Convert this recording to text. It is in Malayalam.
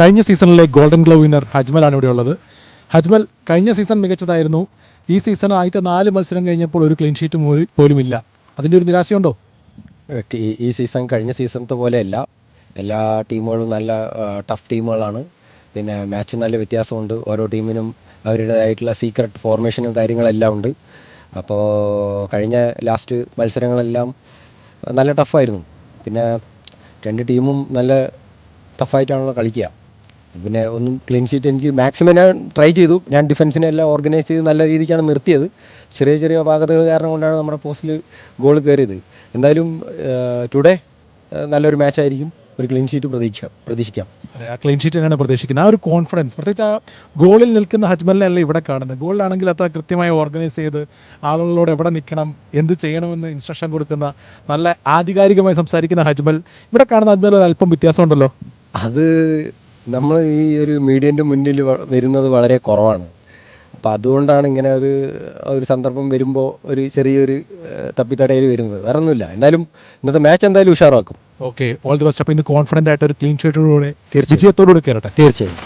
കഴിഞ്ഞ സീസണിലെ ഗോൾഡൻ ഗ്ലോ വിന്നർ ഹജ്മലാണ് ഇവിടെ ഉള്ളത്. ഹജ്മൽ, കഴിഞ്ഞ സീസൺ മികച്ചതായിരുന്നു. ഈ സീസൺ ആദ്യത്തെ 4 മത്സരം കഴിഞ്ഞപ്പോൾ ഒരു ക്ലീൻ ഷീറ്റ് പോലുമില്ല. അതിൻ്റെ ഒരു നിരാശയുണ്ടോ? ഈ സീസൺ കഴിഞ്ഞ സീസണത്തെ പോലെയല്ല. എല്ലാ ടീമുകളും നല്ല ടഫ് ടീമുകളാണ്. പിന്നെ മാച്ച് നല്ല വ്യത്യാസമുണ്ട്. ഓരോ ടീമിനും അവരുടേതായിട്ടുള്ള സീക്രട്ട് ഫോർമേഷനും കാര്യങ്ങളെല്ലാം ഉണ്ട്. അപ്പോൾ കഴിഞ്ഞ ലാസ്റ്റ് മത്സരങ്ങളെല്ലാം നല്ല ടഫായിരുന്നു. പിന്നെ രണ്ട് ടീമും നല്ല ടഫായിട്ടാണല്ലോ കളിക്കുക. പിന്നെ ഒന്നും ക്ലീൻ ഷീറ്റ് എനിക്ക് മാക്സിമം ഞാൻ ട്രൈ ചെയ്തു. ഞാൻ ഡിഫൻസിനെ എല്ലാം ഓർഗനൈസ് ചെയ്ത് നല്ല രീതിക്കാണ് നിർത്തിയത്. ചെറിയ ചെറിയ അപാകതകൾ കാരണം കൊണ്ടാണ് നമ്മുടെ പോസ്റ്റിൽ ഗോൾ കയറിയത്. എന്തായാലും ടുഡേ നല്ലൊരു മാച്ചായിരിക്കും. ഒരു ക്ലീൻ ഷീറ്റ് പ്രതീക്ഷിക്കാം. അതെ, ആ ക്ലീൻ ഷീറ്റ് തന്നെയാണ് പ്രതീക്ഷിക്കുന്നത്. ആ ഒരു കോൺഫിഡൻസ്, പ്രത്യേകിച്ച് ആ ഗോളിൽ നിൽക്കുന്ന ഹജ്മലിനല്ല ഇവിടെ കാണുന്നത്. ഗോളിലാണെങ്കിൽ അത് കൃത്യമായി ഓർഗനൈസ് ചെയ്ത് ആളുകളോട് എവിടെ നിൽക്കണം, എന്ത് ചെയ്യണമെന്ന് ഇൻസ്ട്രക്ഷൻ കൊടുക്കുന്ന, നല്ല ആധികാരികമായി സംസാരിക്കുന്ന ഹജ്മൽ. ഇവിടെ കാണുന്ന ഹജ്മൽ ഒരു അല്പം വ്യത്യാസമുണ്ടല്ലോ. അത് നമ്മൾ ഈ ഒരു മീഡിയൻ്റെ മുന്നിൽ വരുന്നത് വളരെ കുറവാണ്. അപ്പോൾ അതുകൊണ്ടാണ് ഇങ്ങനെ ഒരു സന്ദർഭം വരുമ്പോൾ ഒരു ചെറിയൊരു തപ്പിത്തടയിൽ വരുന്നത്. വേറെ ഒന്നുമില്ല. എന്തായാലും ഇന്നത്തെ മാച്ച് എന്തായാലും ഉഷാറാക്കും. Okay, all the best. അപ്പോൾ ഇന്ന് കോൺഫിഡൻ്റ് ആയിട്ട് ഒരു ക്ലീൻ ഷീറ്റോടുകൂടെ വിജയത്തോടുകൂടി കയറട്ടെ. തീർച്ചയായും.